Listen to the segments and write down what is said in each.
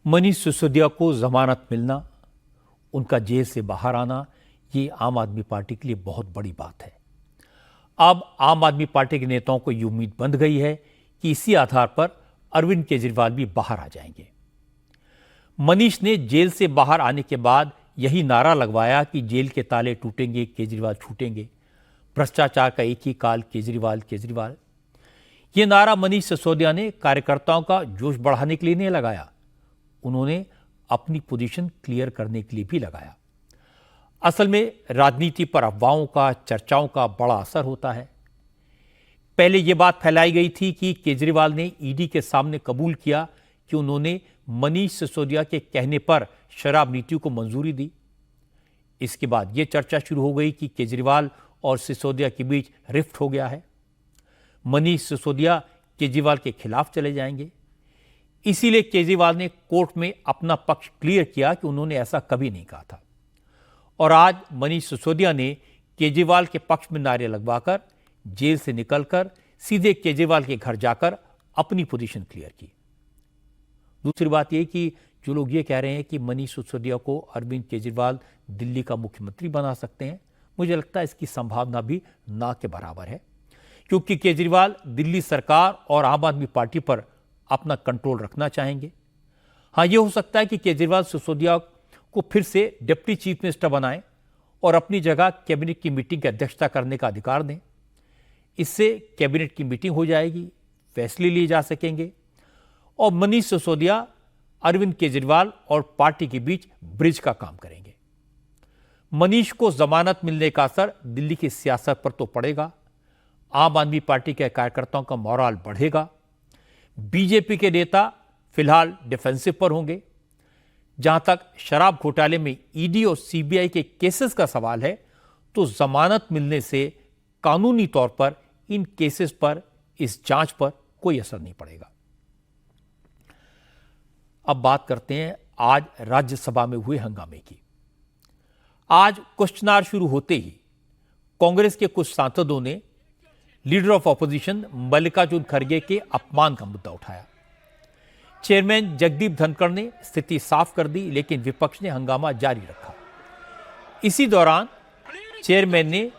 मनीष सिसोदिया को जमानत मिलना, उनका जेल से बाहर आना, ये आम आदमी पार्टी के लिए बहुत बड़ी बात है। अब आम आदमी पार्टी के नेताओं को ये उम्मीद बंध गई है कि इसी आधार पर अरविंद केजरीवाल भी बाहर आ जाएंगे। मनीष ने जेल से बाहर आने के बाद यही नारा लगवाया कि जेल के ताले टूटेंगे, केजरीवाल छूटेंगे, भ्रष्टाचार का एक ही काल, केजरीवाल केजरीवाल। ये नारा मनीष सिसोदिया ने कार्यकर्ताओं का जोश बढ़ाने के लिए नहीं लगाया, उन्होंने अपनी पोजीशन क्लियर करने के लिए भी लगाया। असल में राजनीति पर अफवाहों का, चर्चाओं का बड़ा असर होता है। पहले यह बात फैलाई गई थी कि केजरीवाल ने ईडी के सामने कबूल किया कि उन्होंने मनीष सिसोदिया के कहने पर शराब नीति को मंजूरी दी। इसके बाद यह चर्चा शुरू हो गई कि केजरीवाल और सिसोदिया के बीच रिफ्ट हो गया है, मनीष सिसोदिया केजरीवाल के खिलाफ चले जाएंगे। इसीलिए केजरीवाल ने कोर्ट में अपना पक्ष क्लियर किया कि उन्होंने ऐसा कभी नहीं कहा था। और आज मनीष सिसोदिया ने केजरीवाल के पक्ष में नारे लगवाकर जेल से निकलकर सीधे केजरीवाल के घर जाकर अपनी पोजीशन क्लियर की। दूसरी बात यह कि जो लोग ये कह रहे हैं कि मनीष सिसोदिया को अरविंद केजरीवाल दिल्ली का मुख्यमंत्री बना सकते हैं, मुझे लगता है इसकी संभावना भी ना के बराबर है, क्योंकि केजरीवाल दिल्ली सरकार और आम आदमी पार्टी पर अपना कंट्रोल रखना चाहेंगे। हाँ, यह हो सकता है कि केजरीवाल सिसोदिया को फिर से डिप्टी चीफ मिनिस्टर बनाएं और अपनी जगह कैबिनेट की मीटिंग की अध्यक्षता करने का अधिकार दें। इससे कैबिनेट की मीटिंग हो जाएगी, फैसले लिए जा सकेंगे और मनीष सिसोदिया अरविंद केजरीवाल और पार्टी के बीच ब्रिज का काम करेंगे। मनीष को जमानत मिलने का असर दिल्ली की सियासत पर तो पड़ेगा, आम आदमी पार्टी के कार्यकर्ताओं का मोराल बढ़ेगा। बीजेपी के नेता फिलहाल डिफेंसिव पर होंगे। जहां तक शराब घोटाले में ईडी और सीबीआई के केसेस का सवाल है, तो जमानत मिलने से कानूनी तौर पर इन केसेस पर, इस जांच पर कोई असर नहीं पड़ेगा। अब बात करते हैं आज राज्यसभा में हुए हंगामे की। आज क्वेश्चन आवर शुरू होते ही कांग्रेस के कुछ सांसदों ने लीडर ऑफ ऑपोजिशन मल्लिकार्जुन खड़गे के अपमान का मुद्दा उठाया। चेयरमैन जगदीप धनखड़ ने स्थिति साफ कर दी, लेकिन विपक्ष ने हंगामा जारी रखा। इसी दौरान चेयरमैन ने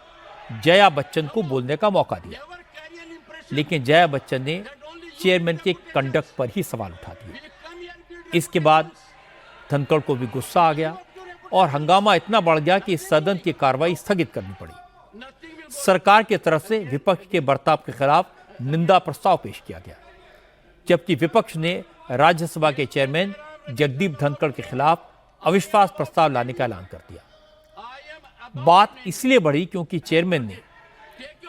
जया बच्चन को बोलने का मौका दिया, लेकिन जया बच्चन ने चेयरमैन के कंडक्ट पर ही सवाल उठा दिए। इसके बाद धनखड़ को भी गुस्सा आ गया और हंगामा इतना बढ़ गया कि सदन की कार्रवाई स्थगित करनी पड़ी। सरकार की तरफ से विपक्ष के बर्ताव के खिलाफ निंदा प्रस्ताव पेश किया गया, जबकि विपक्ष ने राज्यसभा के चेयरमैन जगदीप धनखड़ के खिलाफ अविश्वास प्रस्ताव लाने का ऐलान कर दिया। बात इसलिए बढ़ी क्योंकि चेयरमैन ने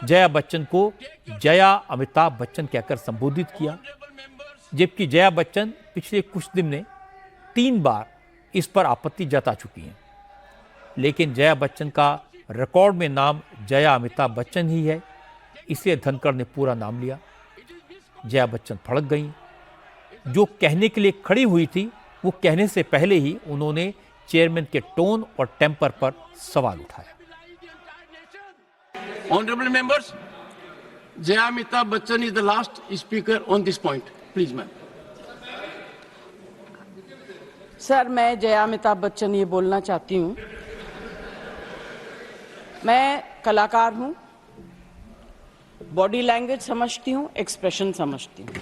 जया बच्चन को जया अमिताभ बच्चन कहकर संबोधित किया, जबकि जया बच्चन पिछले कुछ दिन में 3 बार इस पर आपत्ति जता चुकी हैं। लेकिन जया बच्चन का रिकॉर्ड में नाम जया अमिताभ बच्चन ही है, इसलिए धनखड़ ने पूरा नाम लिया। जया बच्चन भड़क गई। जो कहने के लिए खड़ी हुई थी, वो कहने से पहले ही उन्होंने चेयरमैन के टोन और टेम्पर पर सवाल उठाया। Honorable members, Jaya Amitabh Bachchan is the last speaker on this point. Please, ma'am. Sir, मैं जया अमिताभ बच्चन ये बोलना चाहती हूँ, मैं कलाकार हूँ, बॉडी लैंग्वेज समझती हूँ, एक्सप्रेशन समझती हूँ।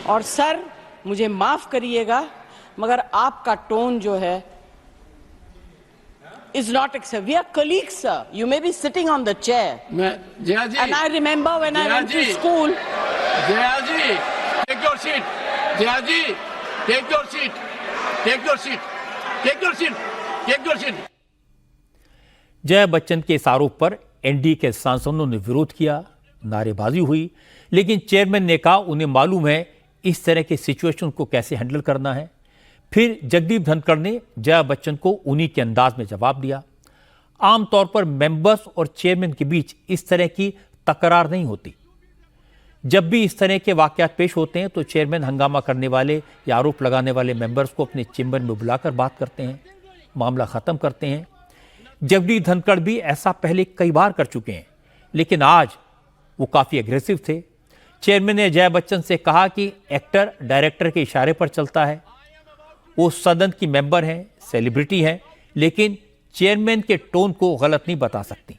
और सर, मुझे माफ करिएगा, मगर आपका टोन जो है is not acceptable. We are colleagues, sir. You may be sitting on the chair. Jaya ji. And I remember when I went to school. Jaya ji, take your seat. Jaya ji, take your seat. Take your seat. Take your seat. Take your seat. Jaya Bachchan के इस आरोप पर NDA के सांसदों ने विरोध किया, नारेबाजी हुई, लेकिन चेयरमैन ने कहा उन्हें मालूम है इस तरह के सिचुएशन को कैसे हैंडल करना है। फिर जगदीप धनखड़ ने जया बच्चन को उन्हीं के अंदाज में जवाब दिया। आमतौर पर मेंबर्स और चेयरमैन के बीच इस तरह की तकरार नहीं होती। जब भी इस तरह के वाकयात पेश होते हैं तो चेयरमैन हंगामा करने वाले या आरोप लगाने वाले मेंबर्स को अपने चेंबर में बुलाकर बात करते हैं, मामला खत्म करते हैं। जगदीप धनखड़ भी ऐसा पहले कई बार कर चुके हैं, लेकिन आज वो काफी एग्रेसिव थे, चेयरमैन ने जया बच्चन से कहा कि एक्टर डायरेक्टर के इशारे पर चलता है। वो सदन की मेंबर हैं, सेलिब्रिटी हैं, लेकिन चेयरमैन के टोन को गलत नहीं बता सकती।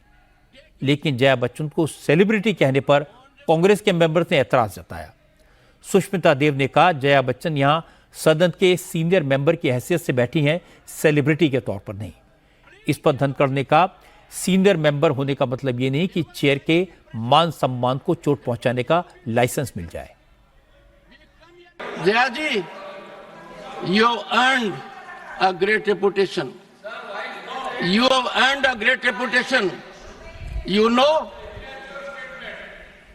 लेकिन जया बच्चन को सेलिब्रिटी कहने पर कांग्रेस के मेंबर्स ने ऐतराज जताया। सुष्मिता देव ने कहा, जया बच्चन यहां सदन के सीनियर मेंबर की हैसियत से बैठी हैं, सेलिब्रिटी के तौर पर नहीं। इस पर धनखड़ ने कहा, सीनियर मेंबर होने का मतलब ये नहीं कि चेयर के मान सम्मान को चोट पहुंचाने का लाइसेंस मिल जाए। जया जी, you have earned a great reputation. You have earned a great reputation. You know,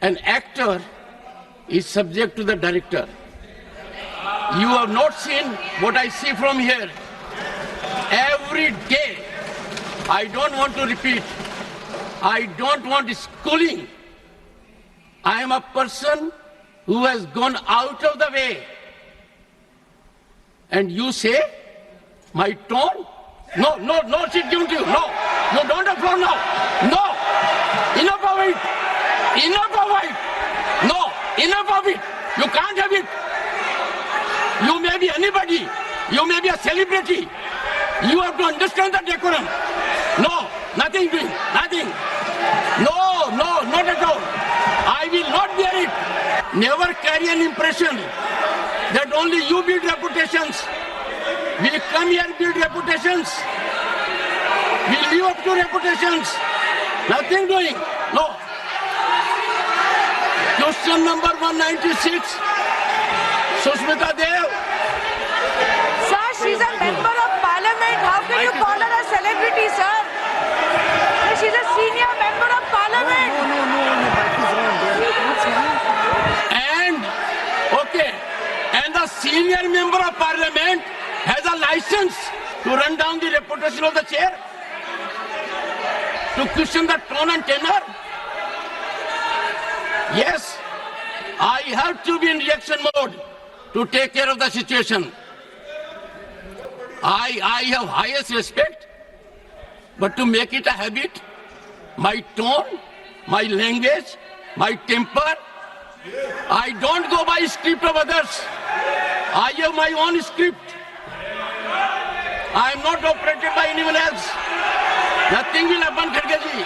an actor is subject to the director. You have not seen what I see from here. Every day, I don't want to repeat. I don't want schooling. I am a person who has gone out of the way. And you say, my tone? No, she's giving to you. No, you don't have floor now. No, enough of it. Enough of it. No, enough of it. You can't have it. You may be anybody. You may be a celebrity. You have to understand the decorum. No, nothing doing. Nothing. No, not at all. I will not bear it. Never carry an impression that only you build reputations. We come here and build reputations. We live up to reputations. Nothing doing. No. Question number 196. Sushmita Dev. Sir, she's a member of parliament. How can you call her a celebrity, sir? She's a senior member of parliament. And the senior member of parliament has a license to run down the reputation of the chair, to question the tone and tenor. Yes, I have to be in reaction mode to take care of the situation. I have highest respect, but to make it a habit, my tone, my language, my temper, I don't go by script of others. I have my own script. I am not operated by anyone else. Nothing will happen, Kharge ji.